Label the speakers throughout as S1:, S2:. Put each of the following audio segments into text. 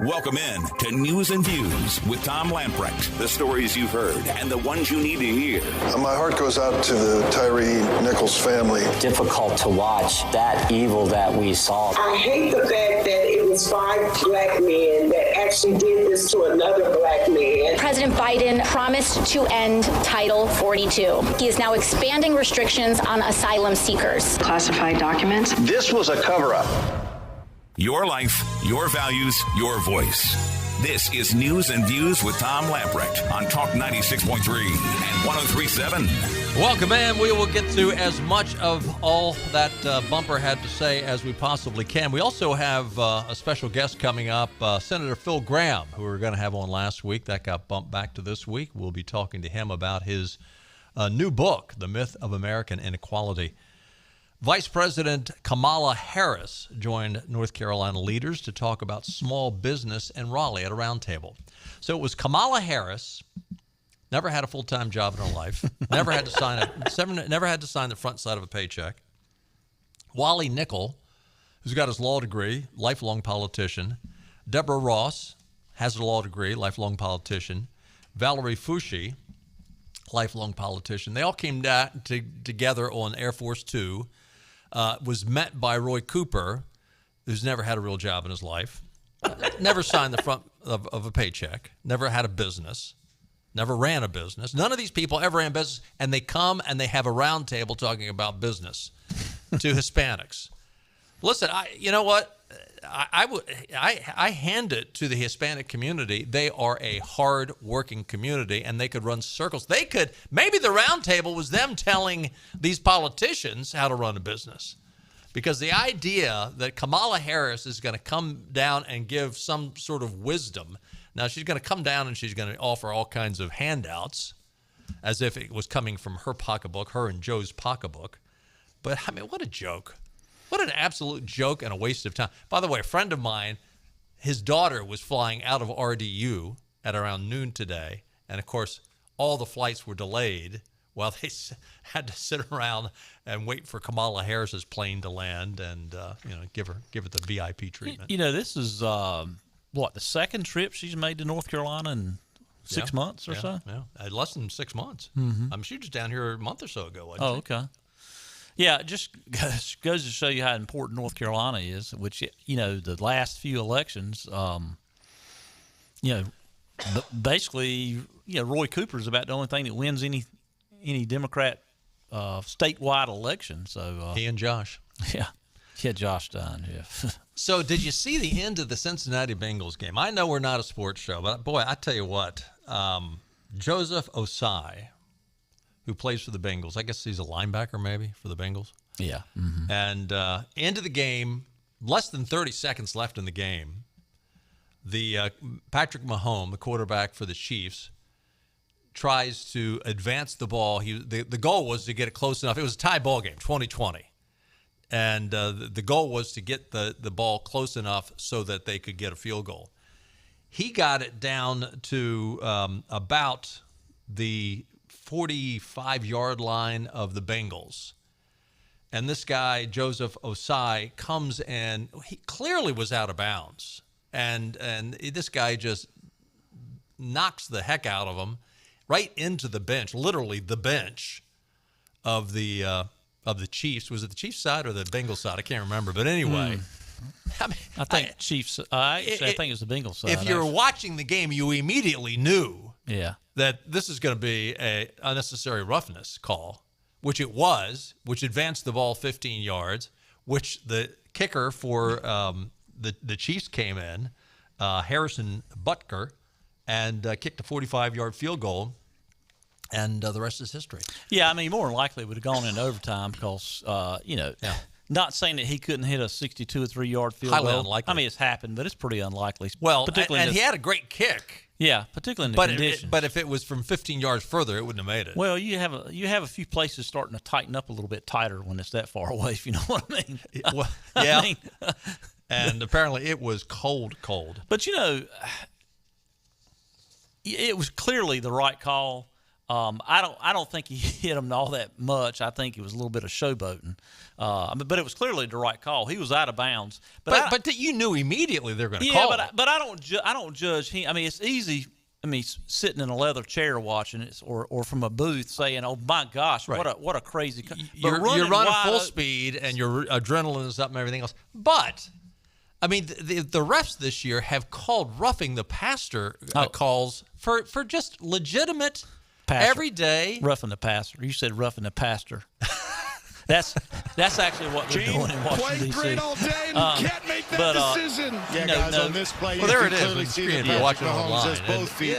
S1: Welcome in to News and Views with Tom Lamprecht. The stories you've heard and the ones you need to hear.
S2: My heart goes out to the Tyree Nichols family.
S3: Difficult to watch that evil that we saw.
S4: I hate the fact that it was 5 black men that actually did this to another black man.
S5: President Biden promised to end Title 42. He is now expanding restrictions on asylum seekers.
S6: Classified documents.
S7: This was a cover-up.
S1: Your life, your values, your voice. This is News and Views with Tom Lamprecht on Talk 96.3 and 103.7.
S8: Welcome in. We will get to as much of all that Bumper had to say as we possibly can. We also have a special guest coming up, Senator Phil Gramm, who we were going to have on last week. That got bumped back to this week. We'll be talking to him about his new book, The Myth of American Inequality. Vice President Kamala Harris joined North Carolina leaders to talk about small business in Raleigh at a roundtable. So it was Kamala Harris, never had a full-time job in her life, never had to sign the front side of a paycheck. Wally Nickel, who's got his law degree, lifelong politician. Deborah Ross has a law degree, lifelong politician. Valerie Foushee, lifelong politician. They all came down together on Air Force Two. Was met by Roy Cooper, who's never had a real job in his life, never signed the front of a paycheck, never had a business, never ran a business. None of these people ever ran business, and they come and they have a round table talking about business to Hispanics. Listen, you know what? I hand it to the Hispanic community. They are a hard-working community, and they could run circles. Maybe the round table was them telling these politicians how to run a business. Because the idea that Kamala Harris is going to come down and give some sort of wisdom. Now, she's going to come down and she's going to offer all kinds of handouts as if it was coming from her pocketbook, her and Joe's pocketbook. But, I mean, what a joke. What an absolute joke and a waste of time. By the way, a friend of mine, his daughter was flying out of RDU at around noon today. And, of course, all the flights were delayed while they had to sit around and wait for Kamala Harris's plane to land and, give it the VIP treatment.
S9: You know, this is, the second trip she's made to North Carolina in 6 months or so?
S8: Yeah, less than 6 months.
S9: Mm-hmm.
S8: I mean, she was down here a month or so ago, wasn't she?
S9: Oh, okay. Yeah, it just goes to show you how important North Carolina is, which, the last few elections, basically, Roy Cooper is about the only thing that wins any Democrat statewide election. So
S8: he and Josh.
S9: Yeah, Josh Stein, yeah.
S8: So did you see the end of the Cincinnati Bengals game? I know we're not a sports show, but, boy, I tell you what, Joseph Osai, who plays for the Bengals. I guess he's a linebacker maybe for the Bengals.
S9: Yeah. Mm-hmm.
S8: And end of the game, less than 30 seconds left in the game, the Patrick Mahomes, the quarterback for the Chiefs, tries to advance the ball. The goal was to get it close enough. It was a tie ball game, 2020. And the goal was to get the ball close enough so that they could get a field goal. He got it down to about the 45-yard line of the Bengals. And this guy, Joseph Osai, comes and he clearly was out of bounds. And this guy just knocks the heck out of him right into the bench, literally the bench of the Chiefs. Was it the Chiefs side or the Bengals side? I can't remember. But anyway.
S9: I think Chiefs. I think it's the Bengals side.
S8: If you're watching the game, you immediately knew that this is going to be a unnecessary roughness call, which it was, which advanced the ball 15 yards, which the kicker for the Chiefs came in, Harrison Butker, and kicked a 45-yard field goal, and the rest is history.
S9: Yeah, I mean, more than likely it would have gone into overtime because, not saying that he couldn't hit a 62 or 3-yard field goal.
S8: Highly unlikely.
S9: I mean, it's happened, but it's pretty unlikely.
S8: Well, and he had a great kick.
S9: Yeah, particularly in the conditions.
S8: But if it was from 15 yards further, it wouldn't have made it.
S9: Well, you have a few places starting to tighten up a little bit tighter when it's that far away, if you know what I mean.
S8: Well, yeah. And apparently it was cold.
S9: But, it was clearly the right call. I don't think he hit him all that much. I think it was a little bit of showboating. But it was clearly the right call. He was out of bounds.
S8: But you knew immediately they're going to call it.
S9: But I don't judge him. I mean, it's easy. I mean, sitting in a leather chair watching it, or from a booth saying, "Oh my gosh,
S8: right.
S9: what a crazy!"
S8: You're running full speed and your adrenaline is up and everything else. But I mean, the refs this year have called roughing the passer calls for just legitimate
S9: passer.
S8: Everyday
S9: roughing the passer. You said roughing the pastor. That's actually what they're doing in Washington, D.C.
S6: Played great all day and can't make that decision.
S7: Yeah, guys, on this play,
S8: well, there it is.
S7: Clearly see that Patrick
S8: watching
S7: Mahomes has
S8: online.
S7: both feet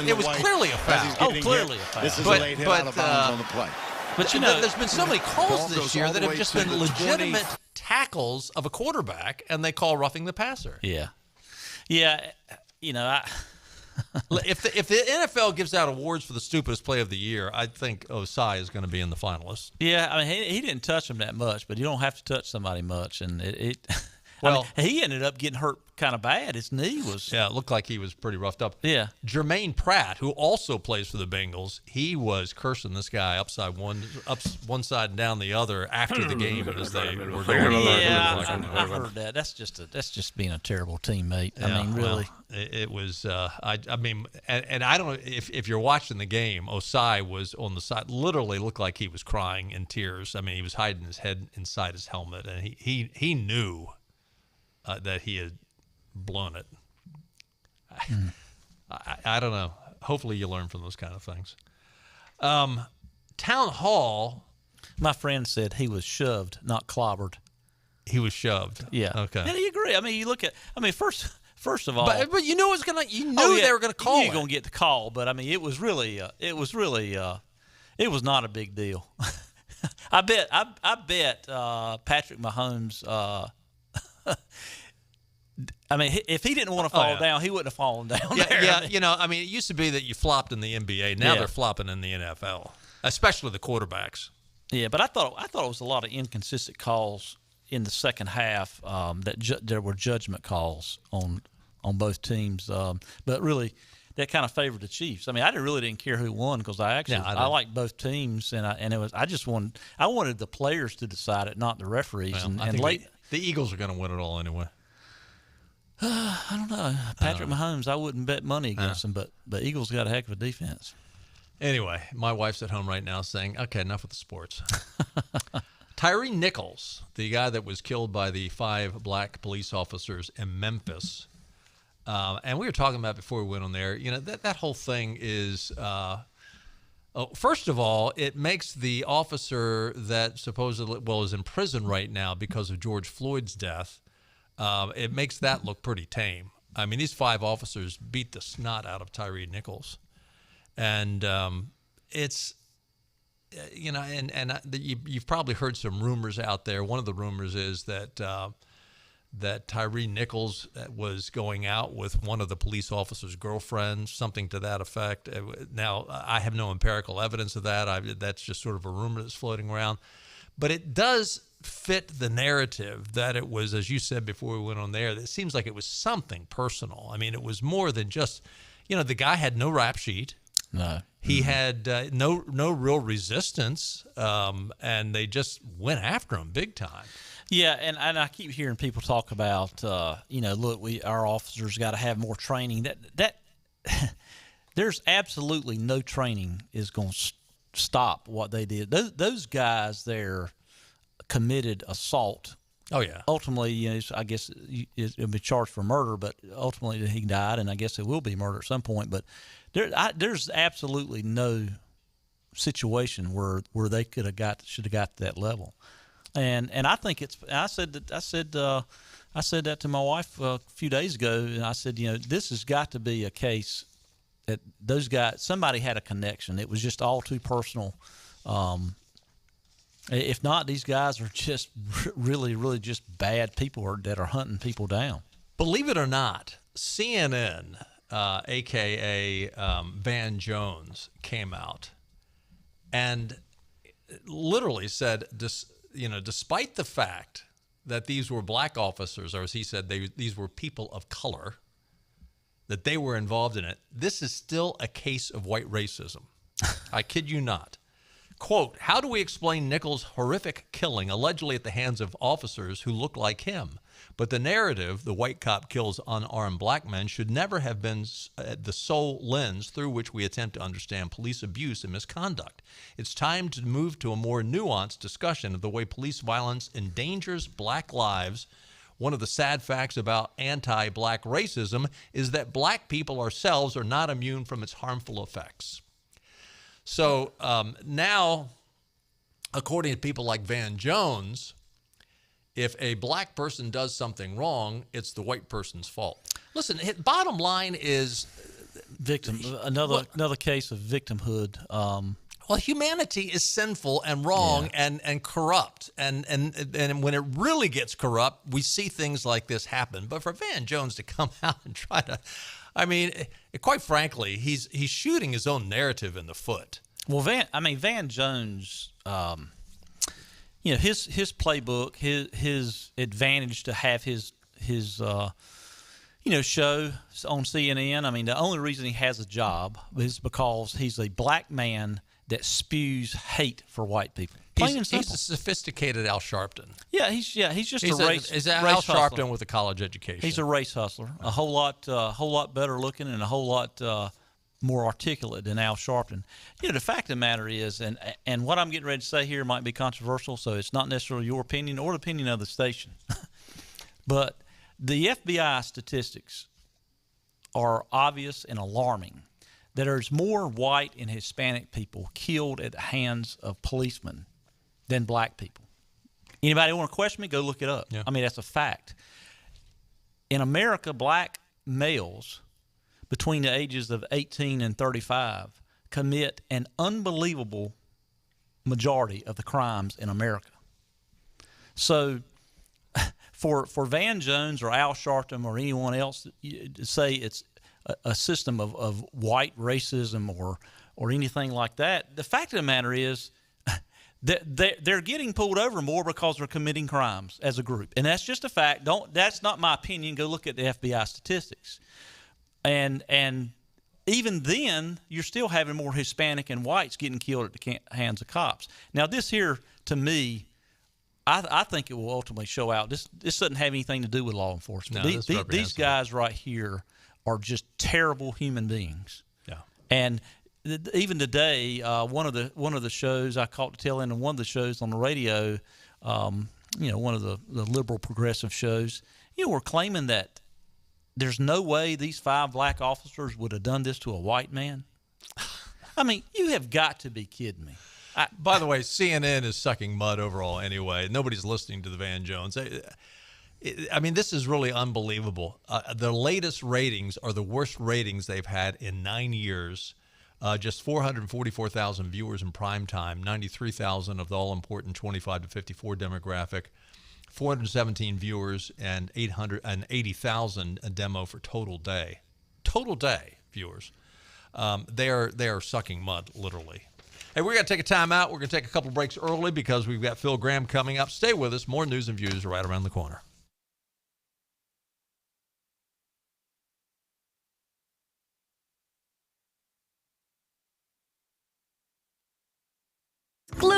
S8: It was clearly a foul.
S9: Clearly a foul.
S7: This is a late hit out of bounds on the play.
S8: But there's been so many calls this year that have just been legitimate tackles of a quarterback, and they call roughing the passer.
S9: Yeah.
S8: If the NFL gives out awards for the stupidest play of the year, I think Osai is going to be in the finalists.
S9: Yeah, I mean, he didn't touch him that much, but you don't have to touch somebody much, and
S8: Well,
S9: I mean, he ended up getting hurt kind of bad. His knee was.
S8: Yeah, it looked like he was pretty roughed up.
S9: Yeah.
S8: Jermaine Pratt, who also plays for the Bengals, he was cursing this guy up one side and down the other after the game as they were going.
S9: Yeah, I heard that. That's just being a terrible teammate.
S8: Yeah,
S9: I mean, really.
S8: Well, it was. I mean, and I don't know if you're watching the game. Osai was on the side, literally looked like he was crying in tears. I mean, he was hiding his head inside his helmet, and he knew that he had blown it. I don't know. Hopefully you learn from those kind of things. Town Hall.
S9: My friend said he was shoved, not clobbered.
S8: He was shoved.
S9: Yeah.
S8: Okay.
S9: And he agree. I mean, you look at. I mean, first of all.
S8: But you knew it was gonna. You knew they were gonna call it.
S9: You were gonna get the call, but I mean, it was really. It was not a big deal. I bet Patrick Mahomes. I mean, if he didn't want to fall down, he wouldn't have fallen down.
S8: Yeah, I mean, it used to be that you flopped in the NBA. Now they're flopping in the NFL, especially the quarterbacks.
S9: Yeah, but I thought it was a lot of inconsistent calls in the second half. There were judgment calls on both teams, but really that kind of favored the Chiefs. I mean, I really didn't care who won because I liked both teams, and I wanted the players to decide it, not the referees.
S8: Well, I think the Eagles are going to win it all anyway.
S9: I don't know. Patrick Mahomes, I wouldn't bet money against him, but the Eagles got a heck of a defense.
S8: Anyway, my wife's at home right now saying, okay, enough with the sports. Tyree Nichols, the guy that was killed by the 5 black police officers in Memphis, and we were talking about before we went on there, that whole thing is, first of all, it makes the officer that supposedly, is in prison right now because of George Floyd's death, it makes that look pretty tame. I mean, these 5 officers beat the snot out of Tyree Nichols. And it's, you've probably heard some rumors out there. One of the rumors is that Tyree Nichols was going out with one of the police officers' girlfriends, something to that effect. Now, I have no empirical evidence of that. That's just sort of a rumor that's floating around. But it does fit the narrative that it was, as you said before we went on there, that it seems like it was something personal. I mean, it was more than just, the guy had no rap sheet.
S9: No.
S8: He had no real resistance, and they just went after him big time.
S9: Yeah, and I keep hearing people talk about, look, our officers got to have more training. That there's absolutely no training is going to stop what they did. Those guys there committed assault.
S8: Oh yeah.
S9: Ultimately, I guess he'll be charged for murder, but ultimately he died, and I guess it will be murder at some point. But there's absolutely no situation where they should have got to that level. And I think I said that to my wife a few days ago, and I said, this has got to be a case that those guys, somebody had a connection. It was just all too personal. If not, these guys are just really, really just bad people that are hunting people down.
S8: Believe it or not, CNN, a.k.a. Van Jones, came out and literally said, despite the fact that these were black officers, or as he said, these were people of color, that they were involved in it, this is still a case of white racism. I kid you not. Quote, how do we explain Nichols' horrific killing allegedly at the hands of officers who look like him? But the narrative, the white cop kills unarmed black men, should never have been the sole lens through which we attempt to understand police abuse and misconduct. It's time to move to a more nuanced discussion of the way police violence endangers black lives. One of the sad facts about anti-black racism is that black people ourselves are not immune from its harmful effects. So now, according to people like Van Jones, if a black person does something wrong, it's the white person's fault. Listen, bottom line is
S9: another case of victimhood.
S8: Well, humanity is sinful and wrong and corrupt. And when it really gets corrupt, we see things like this happen. But for Van Jones to come out and try to, I mean, quite frankly, he's shooting his own narrative in the foot.
S9: Well, Van Jones, his playbook, his advantage to have his show on CNN. I mean, the only reason he has a job is because he's a black man that spews hate for white people. Plain and simple.
S8: He's a sophisticated Al Sharpton.
S9: Yeah, he's just a race.
S8: He's
S9: Al
S8: Sharpton with a college education.
S9: He's a race hustler, a whole lot better looking, and a whole lot more articulate than Al Sharpton. The fact of the matter is, and what I'm getting ready to say here might be controversial, so it's not necessarily your opinion or the opinion of the station, but the FBI statistics are obvious and alarming. That there's more white and Hispanic people killed at the hands of policemen than black people. Anybody want to question me? Go look it up.
S8: Yeah.
S9: I mean, that's a fact. In America, black males between the ages of 18 and 35 commit an unbelievable majority of the crimes in America. So for Van Jones or Al Sharpton or anyone else to say it's a system of white racism or anything like that, the fact of the matter is that they're getting pulled over more because they're committing crimes as a group, and that's just a fact. That's not my opinion. Go look at the FBI statistics, and even then, you're still having more Hispanic and whites getting killed at the hands of cops. Now, this here to me, I think it will ultimately show out. This doesn't have anything to do with law enforcement.
S8: No,
S9: these guys right here are just terrible human beings.
S8: Yeah.
S9: And even today, one of the shows I caught the tail end of one of the shows on the radio, one of the liberal progressive shows, were claiming that there's no way these 5 black officers would have done this to a white man. I mean, you have got to be kidding me.
S8: By the way, CNN is sucking mud overall anyway. Nobody's listening to the Van Jones. I mean, this is really unbelievable. The latest ratings are the worst ratings they've had in 9 years. Just 444,000 viewers in prime time, 93,000 of the all-important 25 to 54 demographic, 417 viewers, and 880,000 a demo for total day. Total day viewers. They are sucking mud, literally. Hey, we're going to take a time out. We're going to take a couple breaks early because we've got Phil Gramm coming up. Stay with us. More news and views right around the corner.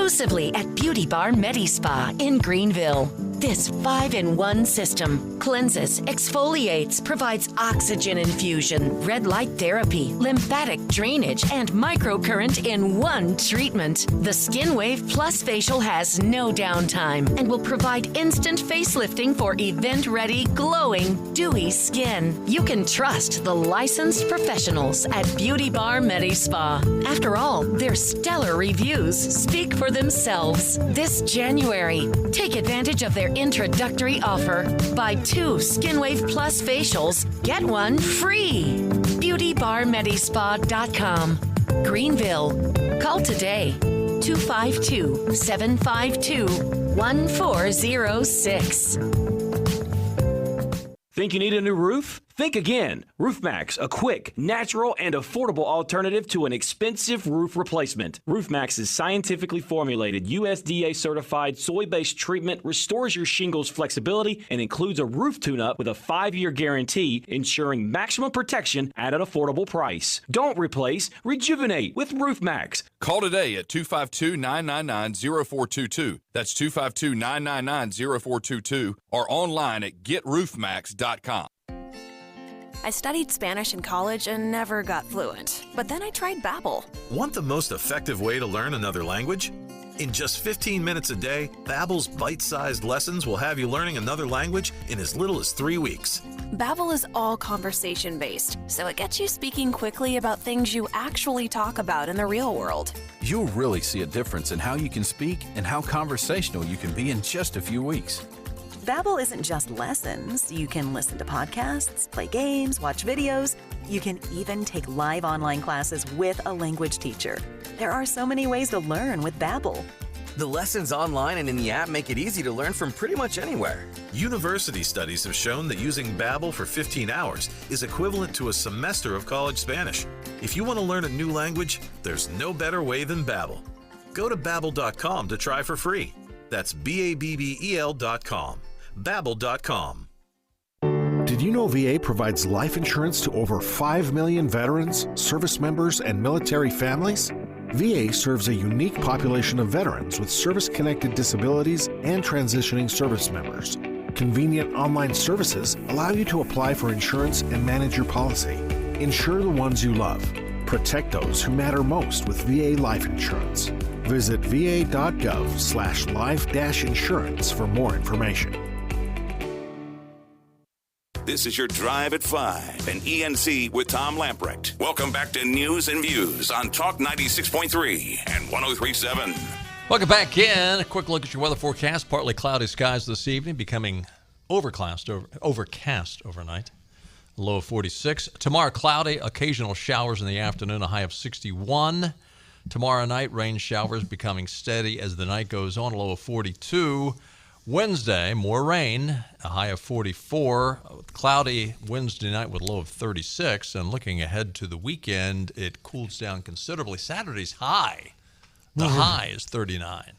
S10: Exclusively at Beauty Bar MediSpa in Greenville. This 5-in-1 system cleanses, exfoliates, provides oxygen infusion, red light therapy, lymphatic drainage, and microcurrent in one treatment. The Skin Wave Plus facial has no downtime and will provide instant facelifting for event-ready, glowing, dewy skin. You can trust the licensed professionals at Beauty Bar MediSpa. After all, their stellar reviews speak for themselves. This January, take advantage of their introductory offer. Buy 2 Skin Wave Plus facials, get one free. BeautyBarMedispa.com. Greenville. Call today. 252-752-1406.
S11: Think you need a new roof? Think again. RoofMax, a quick, natural, and affordable alternative to an expensive roof replacement. RoofMax's scientifically formulated USDA-certified soy-based treatment restores your shingles flexibility and includes a roof tune-up with a 5-year guarantee, ensuring maximum protection at an affordable price. Don't replace, rejuvenate with RoofMax.
S12: Call today at 252-999-0422. That's 252-999-0422 or online at getroofmax.com.
S13: I studied Spanish in college and never got fluent. But then I tried Babbel.
S14: Want the most effective way to learn another language? In just 15 minutes a day, Babbel's bite-sized lessons will have you learning another language in as little as 3 weeks.
S13: Babbel is all conversation-based, so it gets you speaking quickly about things you actually talk about in the real world.
S15: You'll really see a difference in how you can speak and how conversational you can be in just a few weeks.
S16: Babbel isn't just lessons. You can listen to podcasts, play games, watch videos. You can even take live online classes with a language teacher. There are so many ways to learn with Babbel.
S17: The lessons online and in the app make it easy to learn from pretty much anywhere.
S14: University studies have shown that using Babbel for 15 hours is equivalent to a semester of college Spanish. If you want to learn a new language, there's no better way than Babbel. Go to Babbel.com to try for free. That's Babbel.com. Babbel.com.
S18: Did you know VA provides life insurance to over 5 million veterans, service members, and military families? VA serves a unique population of veterans with service-connected disabilities and transitioning service members. Convenient online services allow you to apply for insurance and manage your policy. Insure the ones you love. Protect those who matter most with VA life insurance. Visit va.gov/life-insurance for more information.
S1: This is your Drive at 5 and ENC with Tom Lamprecht. Welcome back to News and Views on Talk 96.3 and 103.7.
S8: Welcome back in. A quick look at your weather forecast. Partly cloudy skies this evening, becoming overcast overnight. A low of 46. Tomorrow, cloudy, occasional showers in the afternoon, a high of 61. Tomorrow night, rain showers becoming steady as the night goes on, a low of 42. Wednesday, more rain, a high of 44. Cloudy Wednesday night with a low of 36. And looking ahead to the weekend, it cools down considerably. Saturday's high. The high is 39.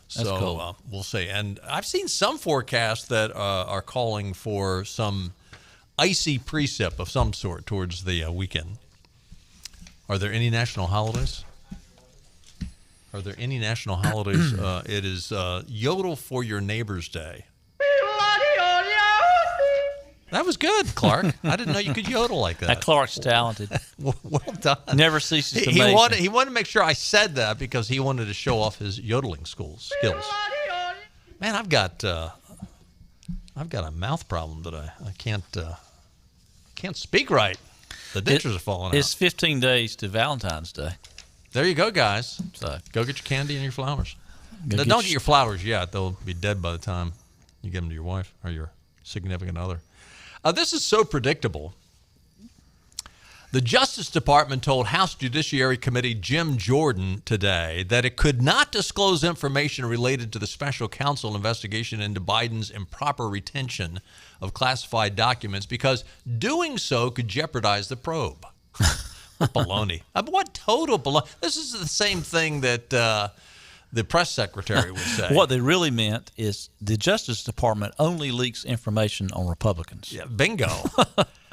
S8: So cool. We'll see. And I've seen some forecasts that are calling for some icy precip of some sort towards the weekend. Are there any national holidays? Are there any national holidays? It is Yodel for Your Neighbor's Day. That was good, Clark. I didn't know you could yodel like that.
S9: Clark's talented.
S8: Well done.
S9: Never ceases to
S8: he
S9: amaze
S8: wanted
S9: me.
S8: He wanted to make sure I said that because he wanted to show off his yodeling skills. Man, I've got a mouth problem that I can't speak right. The dentures are falling out.
S9: It's 15 days to Valentine's Day.
S8: There you go, guys. So go get your candy and your flowers. Don't get your flowers yet. They'll be dead by the time you give them to your wife or your significant other. This is so predictable. The Justice Department told House Judiciary Committee Jim Jordan today that it could not disclose information related to the special counsel investigation into Biden's improper retention of classified documents because doing so could jeopardize the probe. Baloney. What total baloney? This is the same thing that the press secretary would say.
S9: What they really meant is the Justice Department only leaks information on Republicans.
S8: Yeah, bingo.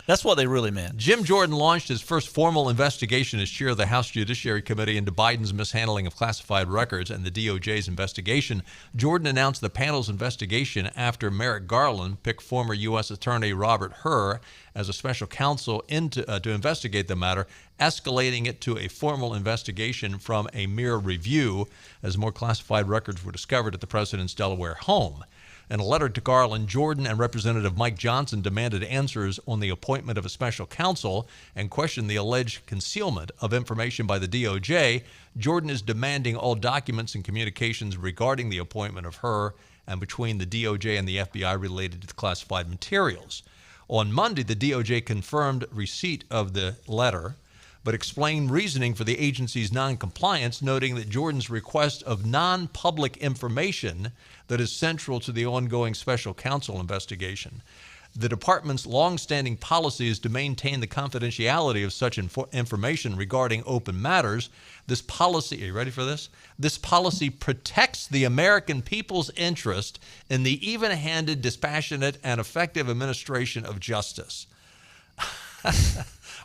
S9: That's what they really meant.
S8: Jim Jordan launched his first formal investigation as chair of the House Judiciary Committee into Biden's mishandling of classified records and the DOJ's investigation. Jordan announced the panel's investigation after Merrick Garland picked former U.S. Attorney Robert Hur as a special counsel to investigate the matter, escalating it to a formal investigation from a mere review as more classified records were discovered at the president's Delaware home. In a letter to Garland, Jordan and Representative Mike Johnson demanded answers on the appointment of a special counsel and questioned the alleged concealment of information by the DOJ. Jordan is demanding all documents and communications regarding the appointment of her and between the DOJ and the FBI related to the classified materials. On Monday, the DOJ confirmed receipt of the letter, but explained reasoning for the agency's noncompliance, noting that Jordan's request of non-public information that is central to the ongoing special counsel investigation. The department's long-standing policy is to maintain the confidentiality of such information regarding open matters. This policy, are you ready for this? This policy protects the American people's interest in the even-handed, dispassionate, and effective administration of justice.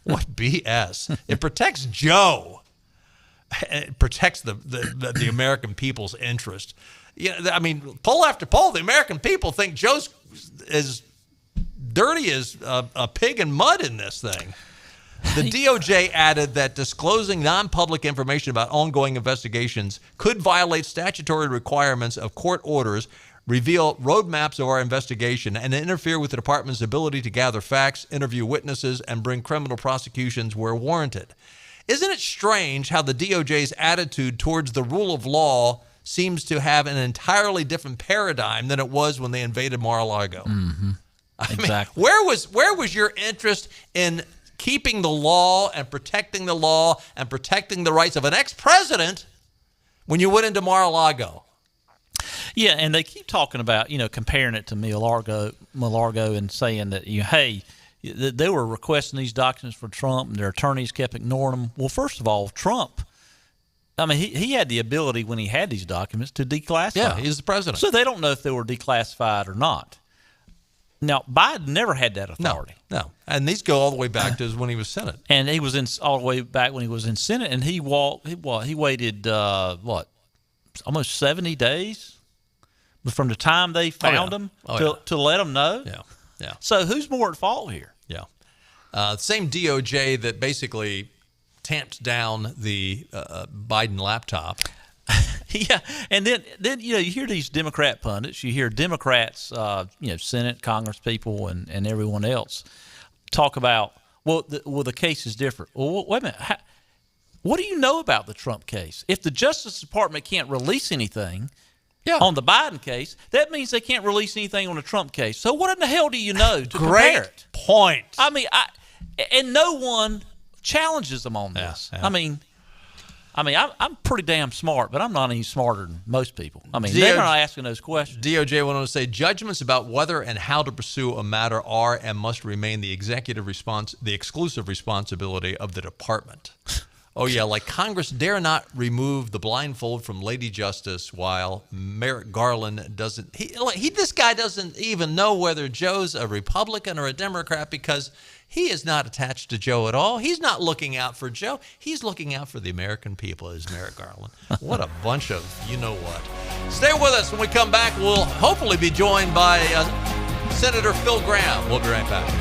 S8: What BS. It protects Joe. It protects the American people's interest. I mean, poll after poll, the American people think Joe's as dirty as a pig in mud in this thing. The DOJ added that disclosing non-public information about ongoing investigations could violate statutory requirements of court orders, reveal roadmaps of our investigation, and interfere with the department's ability to gather facts, interview witnesses, and bring criminal prosecutions where warranted. Isn't it strange how the DOJ's attitude towards the rule of law seems to have an entirely different paradigm than it was when they invaded Mar-a-Lago?
S9: Mm-hmm. Exactly.
S8: Where was your interest in keeping the law and protecting the law and protecting the rights of an ex-president when you went into Mar-a-Lago?
S9: Yeah, and they keep talking about, comparing it to Mar-a-Lago and saying that, hey, they were requesting these documents for Trump and their attorneys kept ignoring them. Well, first of all, Trump, he had the ability when he had these documents to declassify.
S8: Yeah, he's the president.
S9: So they don't know if they were declassified or not. Now, Biden never had that authority.
S8: No. And these go all the way back to when he was Senate.
S9: And he was all the way back when he was in Senate, and he waited, almost 70 days from the time they found him to let them know?
S8: Yeah.
S9: So who's more at fault here?
S8: Yeah. Same DOJ that basically tamped down the Biden laptop.
S9: Yeah, and then you hear these Democrat pundits, you hear Democrats, Senate, Congress people, and everyone else talk about, the case is different. Well, wait a minute. What do you know about the Trump case? If the Justice Department can't release anything on the Biden case, that means they can't release anything on the Trump case. So what in the hell do you know to compare it?
S8: Great point.
S9: I mean, and no one challenges them on this.
S8: Yeah.
S9: I'm pretty damn smart, but I'm not any smarter than most people. They're not asking those questions.
S8: DOJ went on to say judgments about whether and how to pursue a matter are and must remain the exclusive responsibility of the department. Oh, yeah, like Congress dare not remove the blindfold from Lady Justice while Merrick Garland doesn't. This guy doesn't even know whether Joe's a Republican or a Democrat because he is not attached to Joe at all. He's not looking out for Joe. He's looking out for the American people, is Merrick Garland. What a bunch of you-know-what. Stay with us. When we come back, we'll hopefully be joined by Senator Phil Gramm. We'll be right back.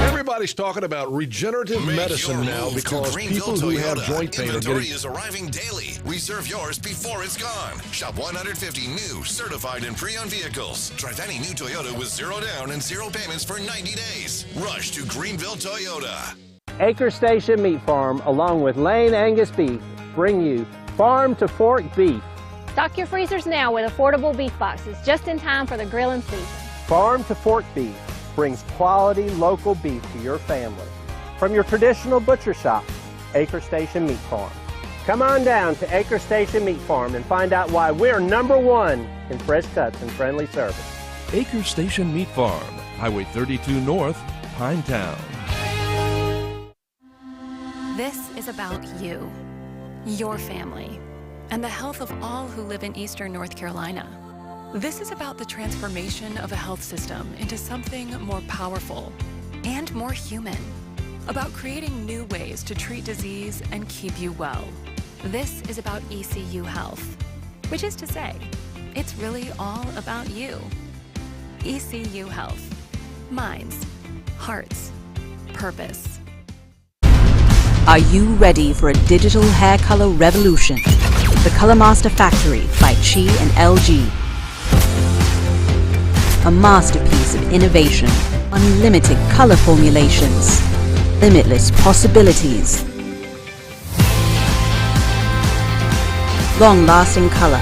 S18: Everybody's talking about regenerative medicine now because people who have joint pain are
S19: Inventory
S18: getting...
S19: is arriving daily. Reserve yours before it's gone. Shop 150 new, certified, and pre-owned vehicles. Drive any new Toyota with 0 down and 0 payments for 90 days. Rush to Greenville Toyota.
S20: Acre Station Meat Farm, along with Lane Angus Beef, bring you Farm to Fork Beef.
S21: Stock your freezers now with affordable beef boxes, just in time for the grilling season.
S20: Farm to Fork Beef brings quality local beef to your family. From your traditional butcher shop, Acre Station Meat Farm. Come on down to Acre Station Meat Farm and find out why we're #1 in fresh cuts and friendly service.
S22: Acre Station Meat Farm, Highway 32 North, Pinetown.
S13: This is about you, your family, and the health of all who live in Eastern North Carolina. This is about the transformation of a health system into something more powerful and more human. About creating new ways to treat disease and keep you well. This is about ECU Health, which is to say, it's really all about you. ECU Health. Minds, hearts, purpose.
S23: Are you ready for a digital hair color revolution? The Color Master Factory by Chi and LG. A masterpiece of innovation, unlimited color formulations, limitless possibilities, long-lasting color.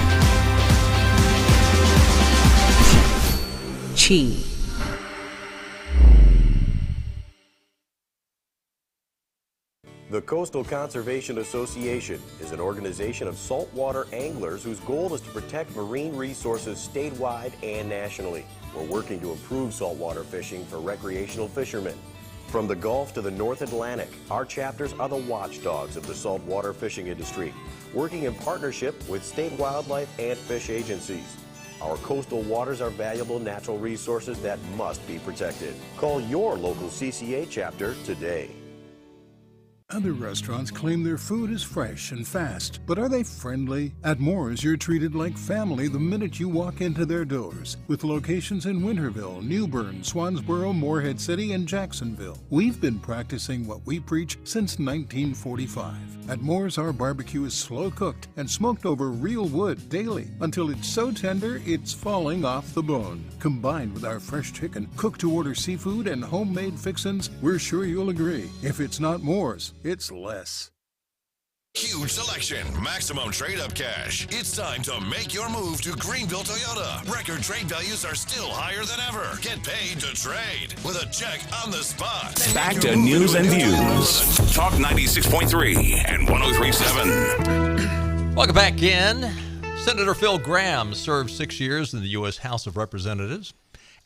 S23: Chi.
S24: The Coastal Conservation Association is an organization of saltwater anglers whose goal is to protect marine resources statewide and nationally. we're working to improve saltwater fishing for recreational fishermen. From the Gulf to the North Atlantic, our chapters are the watchdogs of the saltwater fishing industry, working in partnership with state wildlife and fish agencies. Our coastal waters are valuable natural resources that must be protected. Call your local CCA chapter today.
S2: Other restaurants claim their food is fresh and fast, but are they friendly? At Moore's, you're treated like family the minute you walk into their doors. With locations in Winterville, New Bern, Swansboro, Morehead City, and Jacksonville. We've been practicing what we preach since 1945. At Moore's, our barbecue is slow cooked and smoked over real wood daily until it's so tender it's falling off the bone. Combined with our fresh chicken, cooked-to-order seafood, and homemade fixins, we're sure you'll agree. If it's not Moore's, it's less.
S19: Huge selection, maximum trade-up cash. It's time to make your move to Greenville Toyota. Record trade values are still higher than ever. Get paid to trade with a check on the spot.
S1: Back to news and views. Talk 96.3 and 103.7.
S8: Welcome back in. Senator Phil Gramm served 6 years in the U.S. House of Representatives,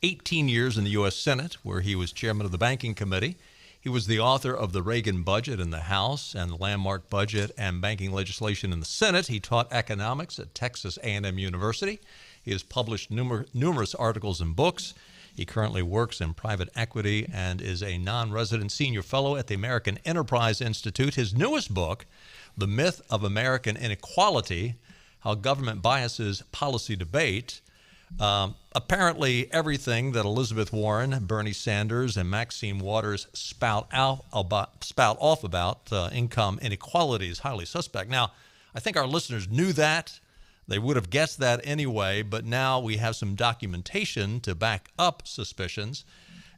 S8: 18 years in the U.S. Senate, where he was chairman of the Banking Committee. He was the author of the Reagan budget in the House and the landmark budget and banking legislation in the Senate. He taught economics at Texas A&M University. He has published numerous articles and books. He currently works in private equity and is a non-resident senior fellow at the American Enterprise Institute. His newest book, The Myth of American Inequality, How Government Biases Policy Debate. Apparently everything that Elizabeth Warren, Bernie Sanders, and Maxine Waters spout off about income inequality is highly suspect. Now, I think our listeners knew that. They would have guessed that anyway, but now we have some documentation to back up suspicions,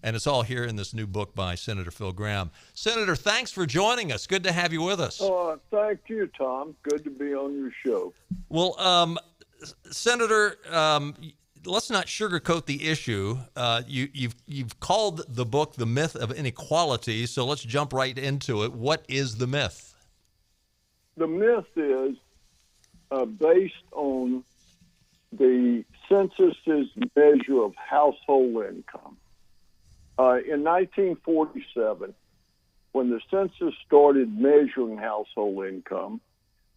S8: and it's all here in this new book by Senator Phil Gramm. Senator, thanks for joining us. Good to have you with us.
S3: Oh, thank you, Tom. Good to be on your show.
S8: Well, Senator, let's not sugarcoat the issue. You've called the book The Myth of Inequality, so let's jump right into it. What is the myth?
S3: The myth is based on the census's measure of household income. In 1947, when the census started measuring household income,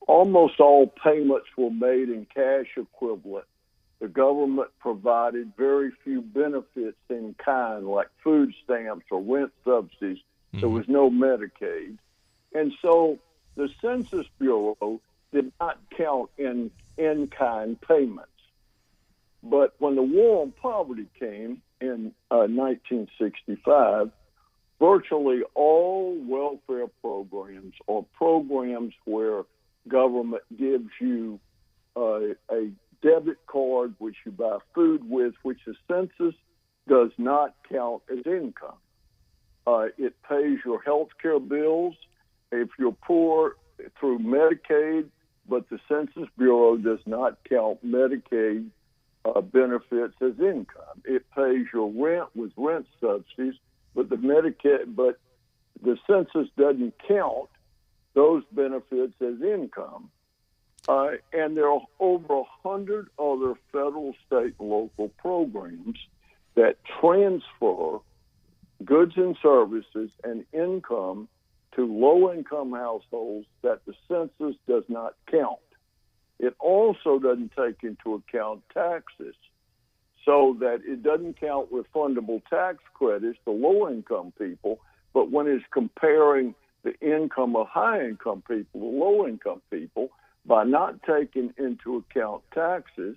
S3: almost all payments were made in cash equivalent. The government provided very few benefits in kind, like food stamps or rent subsidies. There was no Medicaid. And so the Census Bureau did not count in in-kind payments. But when the War on Poverty came in 1965, virtually all welfare programs or programs where government gives you a debit card which you buy food with, which the census does not count as income. It pays your health care bills if you're poor through Medicaid, but the Census Bureau does not count Medicaid benefits as income. It pays your rent with rent subsidies, but the census doesn't count those benefits as income. And there are over 100 other federal, state, and local programs that transfer goods and services and income to low-income households that the census does not count. It also doesn't take into account taxes, so that it doesn't count refundable tax credits to low-income people, but when it's comparing the income of high-income people to low-income people, by not taking into account taxes,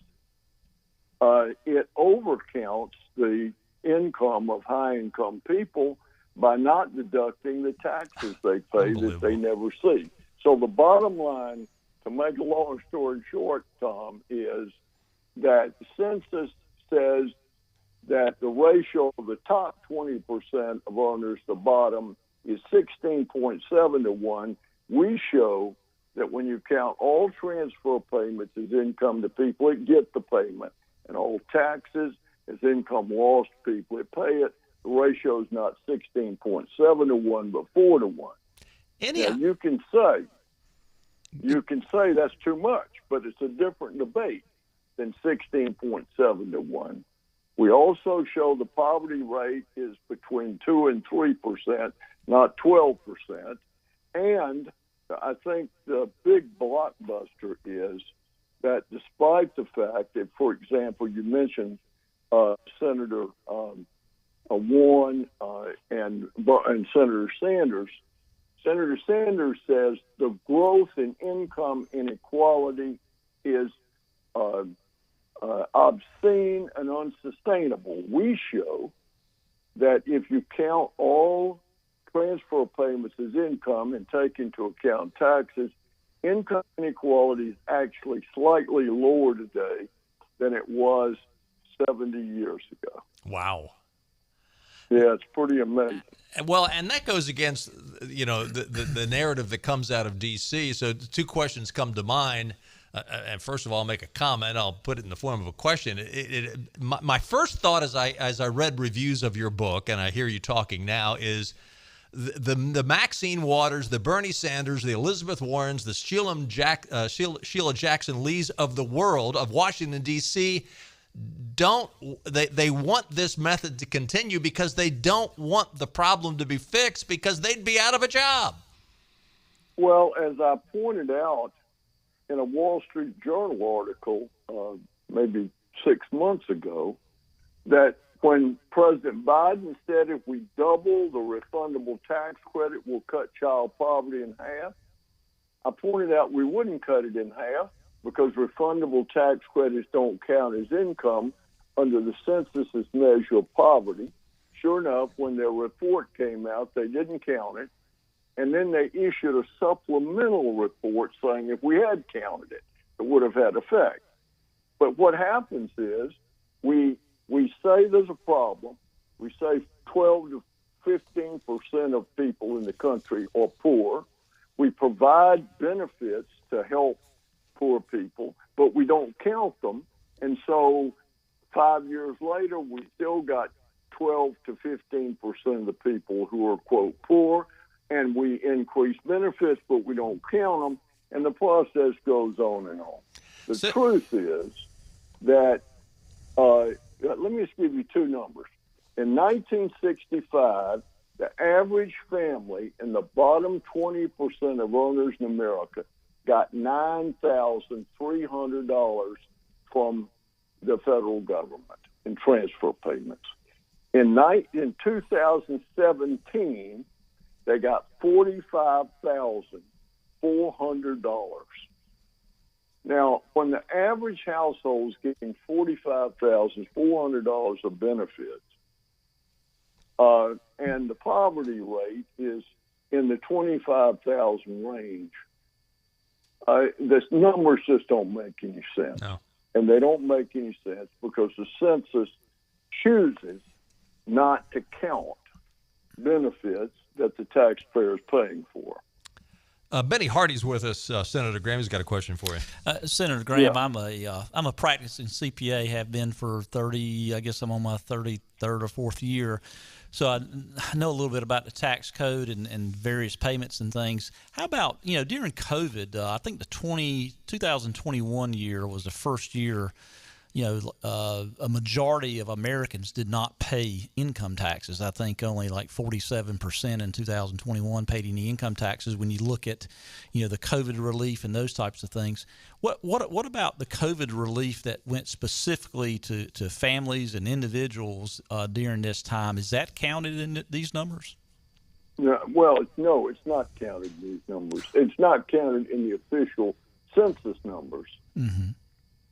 S3: it overcounts the income of high-income people by not deducting the taxes they pay that they never see. So the bottom line, to make a long story short, Tom, is that the census says that the ratio of the top 20% of earners to bottom is 16.7 to 1. We show that when you count all transfer payments as income to people, it gets the payment, and all taxes as income lost to people, it pay it. The ratio is not 16.7 to 1, but 4 to 1. Now, you can say that's too much, but it's a different debate than 16.7 to 1. We also show the poverty rate is between 2 and 3%, not 12%. And I think the big blockbuster is that despite the fact that, for example, you mentioned Senator Warren and Senator Sanders. Senator Sanders says the growth in income inequality is obscene and unsustainable. We show that if you count all transfer payments as income and take into account taxes, income inequality is actually slightly lower today than it was 70 years ago.
S8: Wow.
S3: Yeah, it's pretty amazing.
S8: Well, and that goes against, the narrative that comes out of D.C. So two questions come to mind. And first of all, I'll make a comment. I'll put it in the form of a question. My first thought as I read reviews of your book, and I hear you talking now, is the Maxine Waters, the Bernie Sanders, the Elizabeth Warrens, the Sheila Jackson Lees of the world, of Washington, D.C., they want this method to continue because they don't want the problem to be fixed because they'd be out of a job.
S3: Well, as I pointed out in a Wall Street Journal article maybe 6 months ago, that when President Biden said if we double the refundable tax credit, we'll cut child poverty in half, I pointed out we wouldn't cut it in half because refundable tax credits don't count as income under the census's measure of poverty. Sure enough, when their report came out, they didn't count it. And then they issued a supplemental report saying if we had counted it, it would have had effect. But what happens is we say there's a problem. We say 12 to 15% of people in the country are poor. We provide benefits to help poor people, but we don't count them. And so 5 years later, we still got 12 to 15% of the people who are, quote, poor, and we increase benefits, but we don't count them, and the process goes on and on. The truth is that, let me just give you two numbers. In 1965, the average family in the bottom 20% of earners in America got $9,300 from the federal government in transfer payments. In 2017, they got $45,400. Now, when the average household is getting $45,400 of benefits, and the poverty rate is in the 25,000 range, the numbers just don't make any sense.
S8: No.
S3: And they don't make any sense because the census chooses not to count benefits that the taxpayer is paying for.
S8: Benny Hardy's with us. Senator Gramm has got a question for you.
S9: Senator Gramm, yeah. I'm a practicing CPA, have been for 30. I guess I'm on my 33rd or 4th year. So I know a little bit about the tax code and various payments and things. How about, during COVID, I think the 2021 year was the first year, a majority of Americans did not pay income taxes. I think only like 47% in 2021 paid any income taxes. When you look at, the COVID relief and those types of things, what about the COVID relief that went specifically to families and individuals during this time? Is that counted in these numbers?
S3: No, it's not counted in these numbers. It's not counted in the official census numbers. Mm-hmm.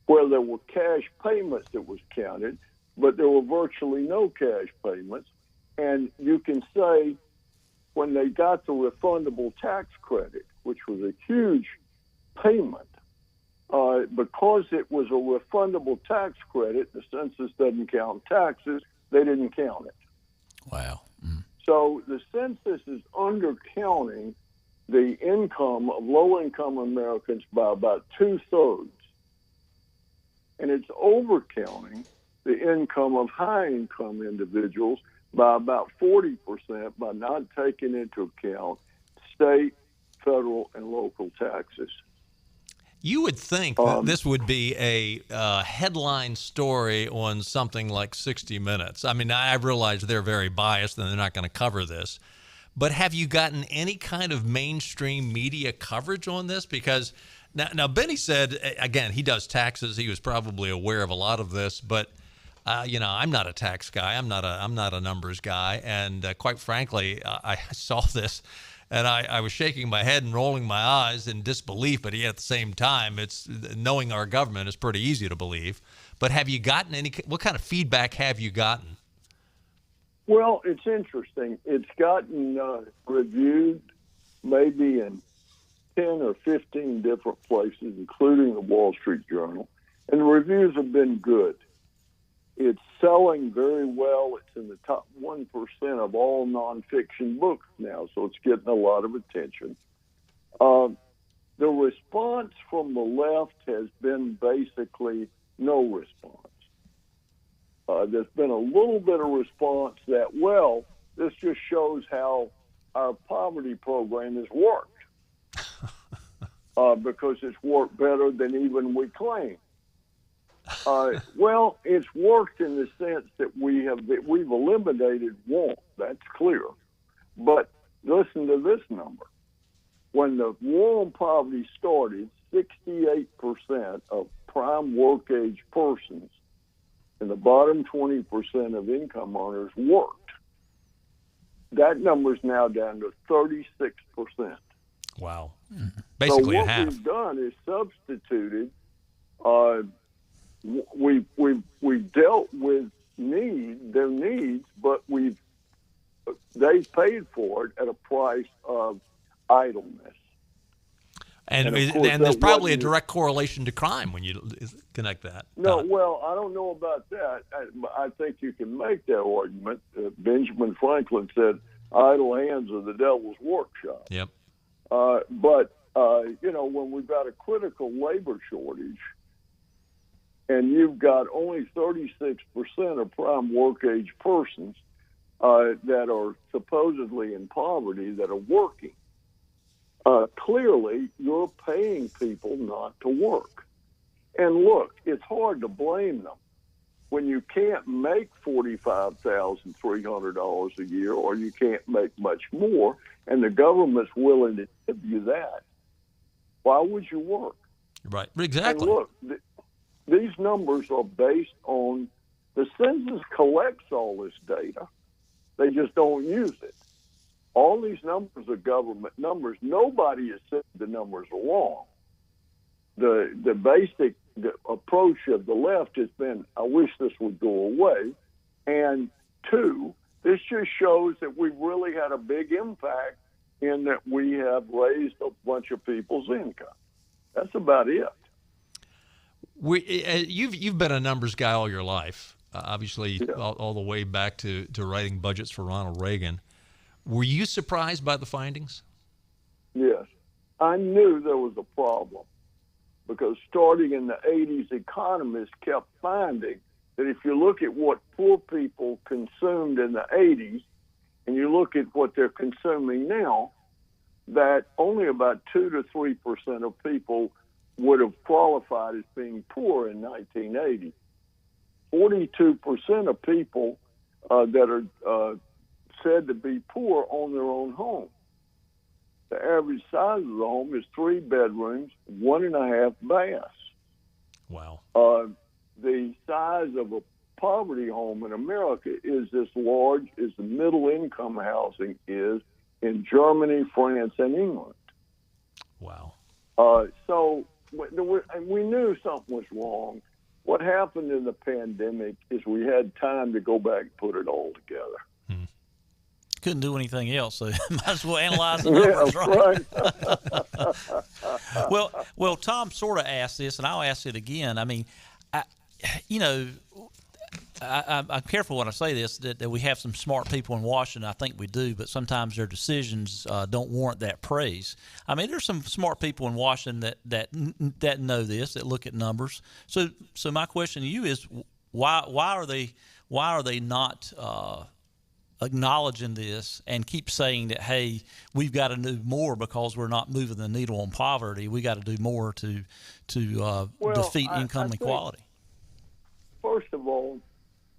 S3: Where there were cash payments that was counted, but there were virtually no cash payments. And you can say when they got the refundable tax credit, which was a huge payment, because it was a refundable tax credit, the census doesn't count taxes, they didn't count it.
S9: Wow. Mm.
S3: So the census is undercounting the income of low-income Americans by about 2/3. And it's overcounting the income of high-income individuals by about 40% by not taking into account state, federal, and local taxes.
S8: You would think that this would be a headline story on something like 60 Minutes. I mean, I realize they're very biased and they're not going to cover this. But have you gotten any kind of mainstream media coverage on this? Because now Benny said, again, he does taxes. He was probably aware of a lot of this. But, I'm not a tax guy. I'm not a numbers guy. And quite frankly, I saw this. And I was shaking my head and rolling my eyes in disbelief, but yet at the same time, it's knowing our government is pretty easy to believe. But have you gotten what kind of feedback have you gotten?
S3: Well, it's interesting. It's gotten reviewed maybe in 10 or 15 different places, including the Wall Street Journal, and the reviews have been good. It's selling very well. It's in the top 1% of all nonfiction books now, so it's getting a lot of attention. The response from the left has been basically no response. There's been a little bit of response that, well, this just shows how our poverty program has worked because it's worked better than even we claim. Well, it's worked in the sense that we've eliminated want. That's clear. But listen to this number. When the war on poverty started, 68% of prime work age persons in the bottom 20% of income earners worked. That number is now down to 36%.
S8: Wow. Basically
S3: so what
S8: half.
S3: we've done is substituted we've dealt with their needs, but they paid for it at a price of idleness.
S8: And there's probably a direct correlation to crime when you connect that.
S3: No, well, I don't know about that. I think you can make that argument. Benjamin Franklin said, idle hands are the devil's workshop.
S8: Yep.
S3: But when we've got a critical labor shortage, and you've got only 36% of prime work age persons that are supposedly in poverty that are working, clearly you're paying people not to work. And look, it's hard to blame them. When you can't make $45,300 a year or you can't make much more, and the government's willing to give you that, why would you work?
S8: Right, exactly.
S3: And look, these numbers are based on the census collects all this data. They just don't use it. All these numbers are government numbers. Nobody has said the numbers are wrong. The basic approach of the left has been, I wish this would go away. And two, this just shows that we've really had a big impact in that we have raised a bunch of people's income. That's about it.
S8: You've been a numbers guy all your life, obviously, yeah. all the way back to writing budgets for Ronald Reagan. Were you surprised by the findings?
S3: Yes. I knew there was a problem because starting in the 80s, economists kept finding that if you look at what poor people consumed in the 80s and you look at what they're consuming now, that only about 2 to 3% of people would have qualified as being poor in 1980. 42% of people that are said to be poor own their own home. The average size of the home is 3 bedrooms, 1.5 baths.
S8: Wow.
S3: The size of a poverty home in America is as large as the middle income housing is in Germany, France, and England.
S8: Wow.
S3: So we knew something was wrong. What happened in the pandemic is we had time to go back and put it all together.
S9: Couldn't do anything else, so might as well analyze the numbers, right? Well, Tom sort of asked this, and I'll ask it again. I mean, I'm careful when I say this, that we have some smart people in Washington. I think we do, but sometimes their decisions don't warrant that praise. I mean, there's some smart people in Washington that know this, that look at numbers. So my question to you is, why are they not acknowledging this and keep saying that, hey, we've got to do more because we're not moving the needle on poverty. We got to do more to defeat income inequality.
S3: First of all,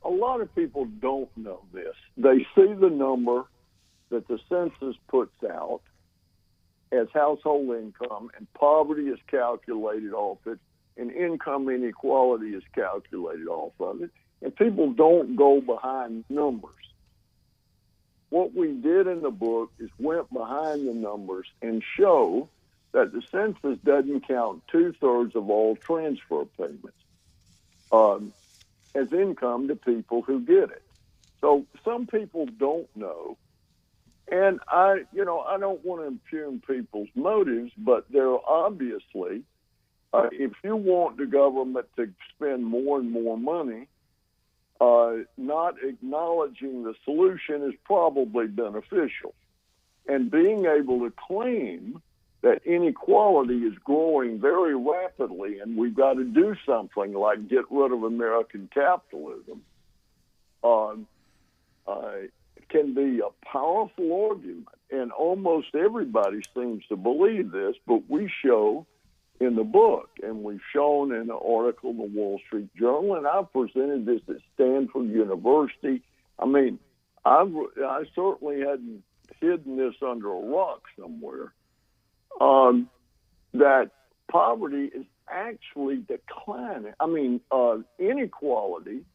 S3: a lot of people don't know this. They see the number that the census puts out as household income, and poverty is calculated off it, and income inequality is calculated off of it, and people don't go behind numbers. What we did in the book is went behind the numbers and show that the census doesn't count 2/3 of all transfer payments as income to people who get it. So some people don't know. And I don't want to impugn people's motives, but there are obviously, if you want the government to spend more and more money, not acknowledging the solution is probably beneficial. And being able to claim that inequality is growing very rapidly and we've got to do something like get rid of American capitalism can be a powerful argument. And almost everybody seems to believe this, but we show in the book, and we've shown in an article in the Wall Street Journal, and I've presented this at Stanford University. I mean, I certainly hadn't hidden this under a rock somewhere, that poverty is actually declining. I mean, inequality,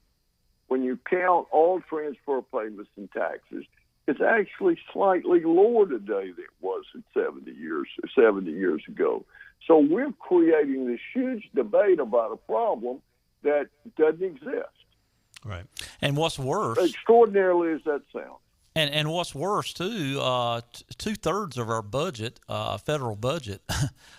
S3: when you count all transfer payments and taxes, it's actually slightly lower today than it was in 70 years ago. So we're creating this huge debate about a problem that doesn't exist.
S9: Right. And what's worse,
S3: extraordinarily as that sounds.
S9: And what's worse too, 2/3 of our budget, federal budget,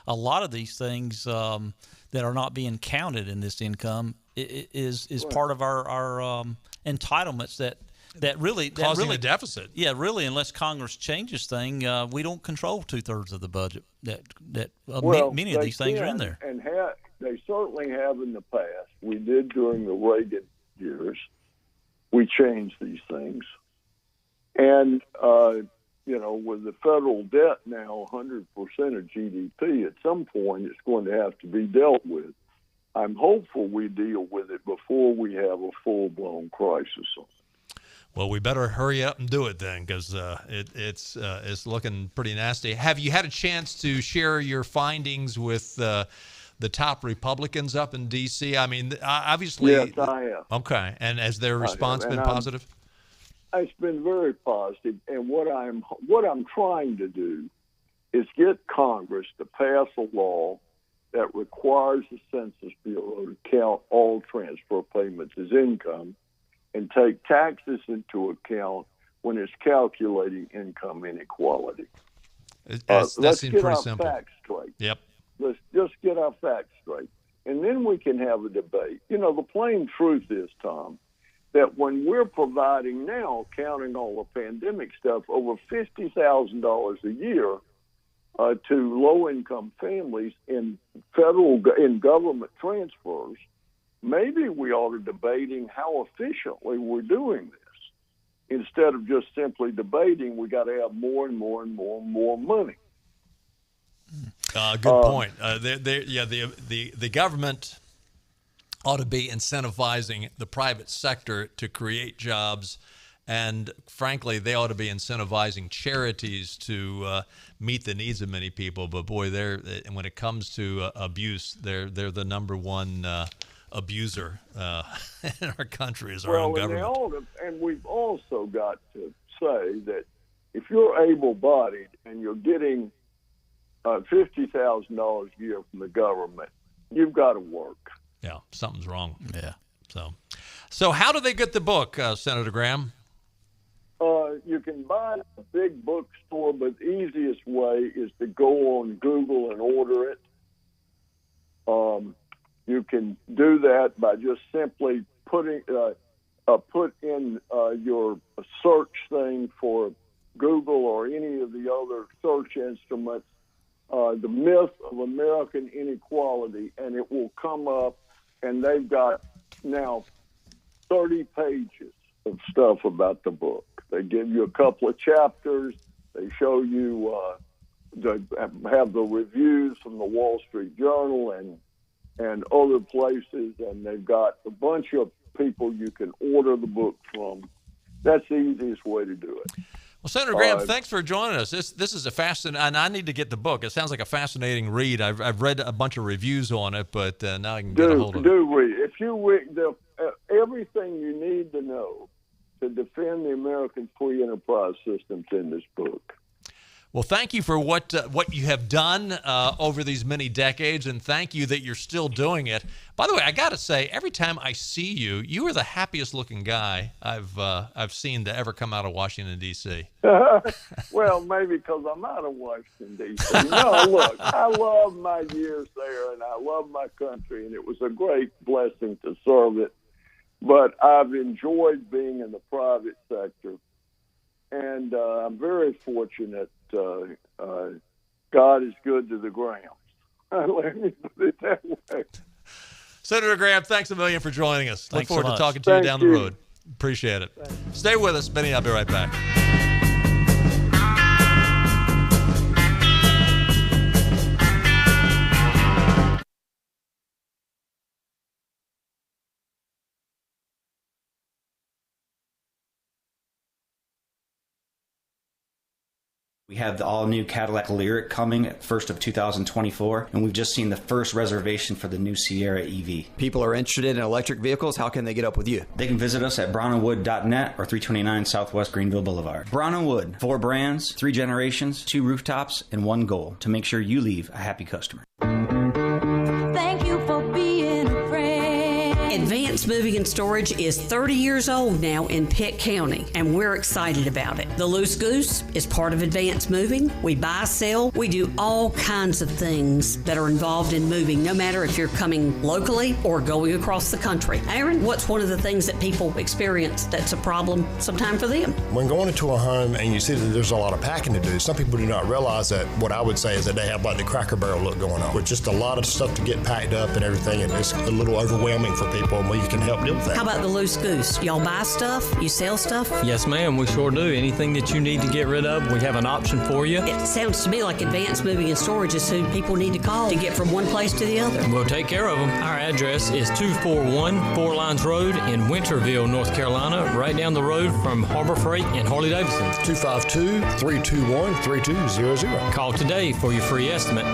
S9: a lot of these things that are not being counted in this income is right. Part of our entitlements that really
S8: causing a deficit.
S9: Yeah, really, unless Congress changes thing, we don't control 2/3 of the budget. Many of these things are in there,
S3: and they certainly have in the past. We did during the Reagan years. We changed these things, and with the federal debt now 100% of GDP, at some point it's going to have to be dealt with. I'm hopeful we deal with it before we have a full-blown crisis on it.
S8: Well, we better hurry up and do it then, because it's looking pretty nasty. Have you had a chance to share your findings with the top Republicans up in D.C.? I mean, obviously.
S3: Yes, I have.
S8: Okay, and has their response been positive?
S3: It's been very positive, and what I'm trying to do is get Congress to pass a law that requires the Census Bureau to count all transfer payments as income and take taxes into account when it's calculating income inequality.
S8: That
S3: let's
S8: seems
S3: get
S8: pretty
S3: our
S8: simple.
S3: facts straight.
S8: Yep.
S3: Let's just get our facts straight, and then we can have a debate. The plain truth is, Tom, that when we're providing now, counting all the pandemic stuff, over $50,000 a year to low-income families in government transfers, maybe we ought to debating how efficiently we're doing this. Instead of just simply debating, we got to have more and more and more and more money.
S8: Good point. The government ought to be incentivizing the private sector to create jobs, and frankly, they ought to be incentivizing charities to meet the needs of many people. But boy, when it comes to abuse, they're the number one abuser in our country is our own government.
S3: And we've also got to say that if you're able-bodied and you're getting $50,000 a year from the government, you've got to work.
S8: Yeah, something's wrong.
S9: Yeah.
S8: So how do they get the book, Senator Gramm?
S3: You can buy it at a big bookstore, but the easiest way is to go on Google and order it. You can do that by just simply put in your search thing for Google or any of the other search instruments, the myth of American inequality, and it will come up, and they've got now 30 pages of stuff about the book. They give you a couple of chapters. They show you, they have the reviews from the Wall Street Journal and other places, and they've got a bunch of people you can order the book from. That's the easiest way to do it.
S8: Well, Senator Gramm, thanks for joining us. This is a fascinating, and I need to get the book. It sounds like a fascinating read. I've read a bunch of reviews on it, but now I can get a hold of it.
S3: Do read. If you read everything you need to know to defend the American free enterprise system's in this book.
S8: Well, thank you for what you have done over these many decades, and thank you that you're still doing it. By the way, I got to say, every time I see you, you are the happiest looking guy I've seen to ever come out of Washington, D.C.
S3: Well, maybe because I'm out of Washington, D.C. No, look, I love my years there, and I love my country, and it was a great blessing to serve it. But I've enjoyed being in the private sector, and I'm very fortunate. God is good to the Grams. Let me put it that way.
S8: Senator Gramm, thanks a million for joining us.
S9: Thanks
S8: Look forward
S9: so
S8: to
S9: much.
S8: talking to you
S3: Thank
S8: down
S3: you.
S8: the road. Appreciate it. Stay with us, Benny. I'll be right back.
S4: We have the all-new Cadillac Lyric coming at 1st of 2024, and we've just seen the first reservation for the new Sierra EV.
S5: People are interested in electric vehicles. How can they get up with you?
S4: They can visit us at brownandwood.net or 329 Southwest Greenville Boulevard. Brown and Wood, 4 brands, 3 generations, 2 rooftops, and 1 goal: to make sure you leave a happy customer.
S6: Thank you for being a friend.
S7: Advanced Moving and Storage is 30 years old now in Pitt County, and we're excited about it. The Loose Goose is part of Advanced Moving. We buy, sell, we do all kinds of things that are involved in moving, no matter if you're coming locally or going across the country. Aaron, what's one of the things that people experience that's a problem sometime for them?
S25: When going into a home and you see that there's a lot of packing to do, some people do not realize that what I would say is that they have like the Cracker Barrel look going on, with just a lot of stuff to get packed up and everything, and it's a little overwhelming for people, and we can help deal with that.
S7: How about the Loose Goose? Y'all buy stuff? You sell stuff?
S26: Yes, ma'am, we sure do. Anything that you need to get rid of, we have an option for you.
S7: It sounds to me like Advanced Moving and Storage is who people need to call to get from one place to the other.
S26: We'll take care of them. Our address is 241 Four Lines Road in Winterville, North Carolina, right down the road from Harbor Freight and Harley-Davidson.
S25: 252-321-3200.
S26: Call today for your free estimate.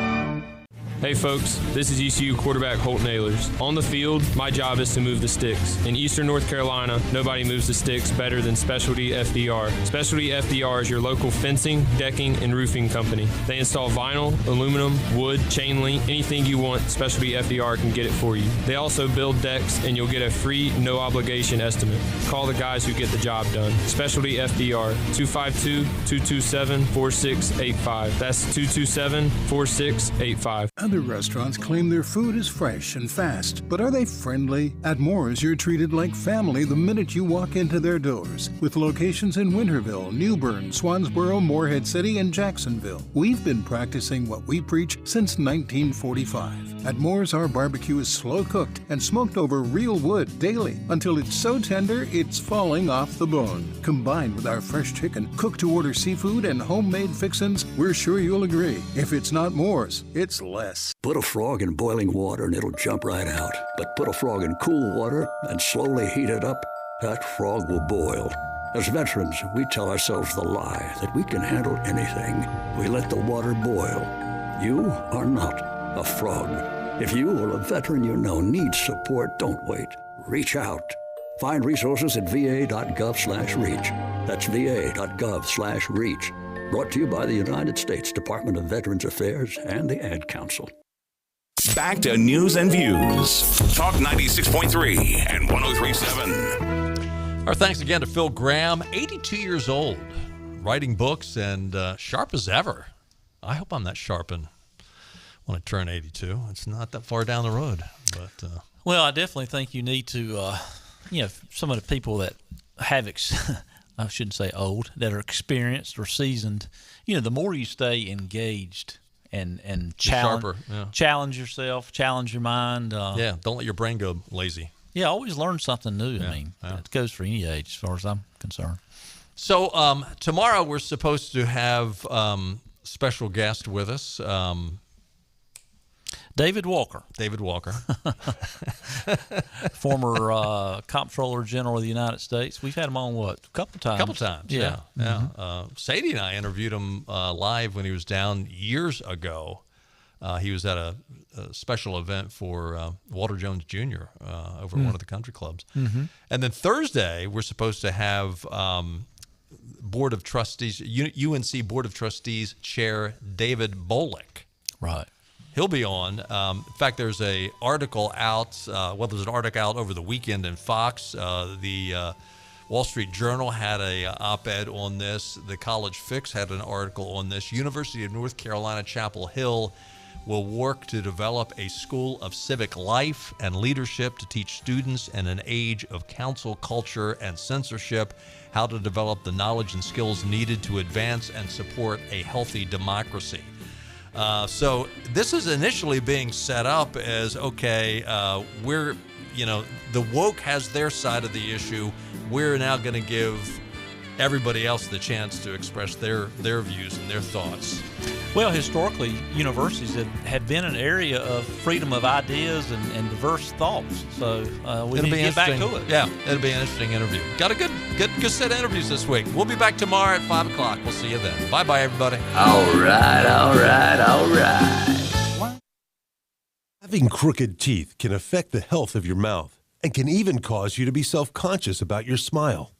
S26: Hey folks, this is ECU quarterback Holt Nailers. On the field, my job is to move the sticks. In Eastern North Carolina, nobody moves the sticks better than Specialty FDR. Specialty FDR is your local fencing, decking, and roofing company. They install vinyl, aluminum, wood, chain link, anything you want, Specialty FDR can get it for you. They also build decks, and you'll get a free, no-obligation estimate. Call the guys who get the job done. Specialty FDR, 252-227-4685. That's 227-4685.
S2: Other restaurants claim their food is fresh and fast, but are they friendly? At Moore's, you're treated like family the minute you walk into their doors. With locations in Winterville, New Bern, Swansboro, Morehead City, and Jacksonville, we've been practicing what we preach since 1945. At Moore's, our barbecue is slow cooked and smoked over real wood daily until it's so tender it's falling off the bone. Combined with our fresh chicken, cooked to order seafood, and homemade fixins, we're sure you'll agree. If it's not Moore's, it's less.
S27: Put a frog in boiling water and it'll jump right out. But put a frog in cool water and slowly heat it up, that frog will boil. As veterans, we tell ourselves the lie that we can handle anything. We let the water boil. You are not a frog. If you or a veteran you know needs support, don't wait. Reach out. Find resources at va.gov/reach. That's va.gov/reach. Brought to you by the United States Department of Veterans Affairs and the Ad Council.
S1: Back to News and Views. Talk 96.3 and 103.7.
S8: Our thanks again to Phil Gramm, 82 years old, writing books and sharp as ever. I hope I'm that sharp when I turn 82. It's not that far down the road. But
S9: well, I definitely think you need to, some of the people that have I shouldn't say old, that are experienced or seasoned, the more you stay engaged and challenge yourself, challenge your mind.
S8: Don't let your brain go lazy.
S9: Yeah, always learn something new. I mean, it goes for any age as far as I'm concerned.
S8: So tomorrow we're supposed to have special guest with us.
S9: David Walker. Former Comptroller General of the United States. We've had him on, a couple times?
S8: Yeah. Sadie and I interviewed him live when he was down years ago. He was at a special event for Walter Jones Jr. Over at one of the country clubs.
S9: Mm-hmm.
S8: And then Thursday, we're supposed to have Board of Trustees, UNC Board of Trustees Chair David Bolick.
S9: Right.
S8: He'll be on. In fact, there's an article out. There's an article out over the weekend in Fox. The Wall Street Journal had a op-ed on this. The College Fix had an article on this. University of North Carolina, Chapel Hill will work to develop a school of civic life and leadership to teach students in an age of council culture and censorship how to develop the knowledge and skills needed to advance and support a healthy democracy. So this is initially being set up as, okay, the woke has their side of the issue. We're now going to give everybody else the chance to express their views and their thoughts.
S9: Well, historically, universities had been an area of freedom of ideas and diverse thoughts. So we need to get back to it.
S8: Yeah, it'll be an interesting interview. Got a good set of interviews this week. We'll be back tomorrow at 5 o'clock. We'll see you then. Bye-bye, everybody.
S10: All right.
S11: Having crooked teeth can affect the health of your mouth and can even cause you to be self-conscious about your smile.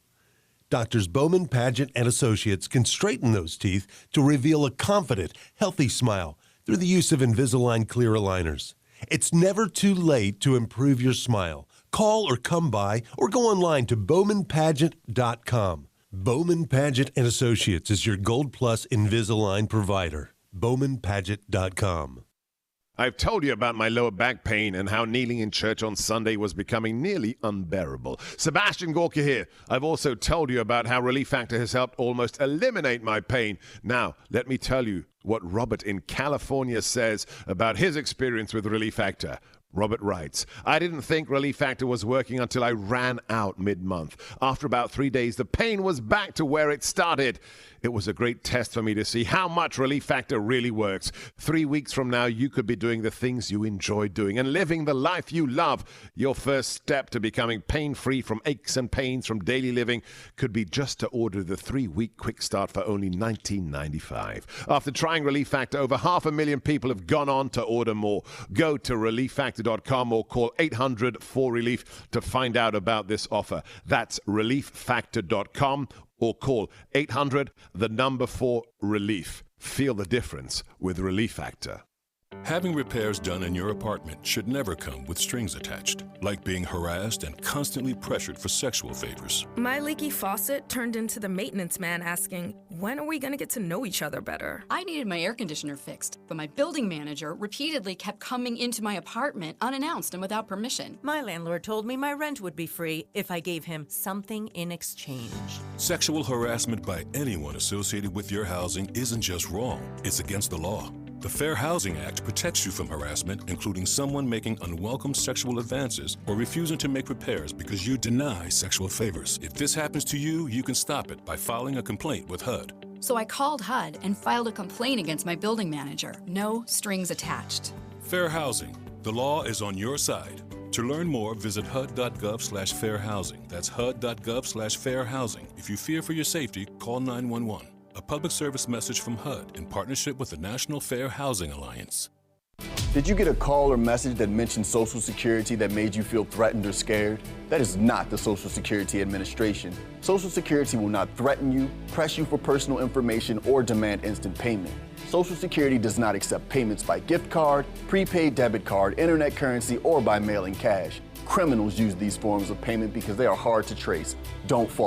S11: Doctors Bowman, Paget, and Associates can straighten those teeth to reveal a confident, healthy smile through the use of Invisalign clear aligners. It's never too late to improve your smile. Call or come by or go online to BowmanPaget.com. Bowman, Paget, and Associates is your Gold Plus Invisalign provider. BowmanPaget.com.
S12: I've told you about my lower back pain and how kneeling in church on Sunday was becoming nearly unbearable. Sebastian Gorka here. I've also told you about how Relief Factor has helped almost eliminate my pain. Now, let me tell you what Robert in California says about his experience with Relief Factor. Robert writes, I didn't think Relief Factor was working until I ran out mid-month. After about 3 days, the pain was back to where it started. It was a great test for me to see how much Relief Factor really works. 3 weeks from now, you could be doing the things you enjoy doing and living the life you love. Your first step to becoming pain-free from aches and pains from daily living could be just to order the 3-week quick start for only $19.95. After trying Relief Factor, over 500,000 people have gone on to order more. Go to ReliefFactor.com or call 800-4RELIEF to find out about this offer. That's ReliefFactor.com or call 800-4RELIEF. Feel the difference with Relief Factor.
S14: Having repairs done in your apartment should never come with strings attached, like being harassed and constantly pressured for sexual favors.
S15: My leaky faucet turned into the maintenance man asking, when are we going to get to know each other better?
S16: I needed my air conditioner fixed, but my building manager repeatedly kept coming into my apartment unannounced and without permission.
S17: My landlord told me my rent would be free if I gave him something in exchange.
S14: Sexual harassment by anyone associated with your housing isn't just wrong, it's against the law. The Fair Housing Act protects you from harassment, including someone making unwelcome sexual advances or refusing to make repairs because you deny sexual favors. If this happens to you, you can stop it by filing a complaint with HUD.
S16: So I called HUD and filed a complaint against my building manager. No strings attached.
S14: Fair Housing. The law is on your side. To learn more, visit HUD.gov/fairhousing. That's HUD.gov/fairhousing. If you fear for your safety, call 911. A public service message from HUD in partnership with the National Fair Housing Alliance.
S28: Did you get a call or message that mentioned Social Security that made you feel threatened or scared? That is not the Social Security Administration. Social Security will not threaten you, press you for personal information, or demand instant payment. Social Security does not accept payments by gift card, prepaid debit card, internet currency, or by mailing cash. Criminals use these forms of payment because they are hard to trace. Don't fall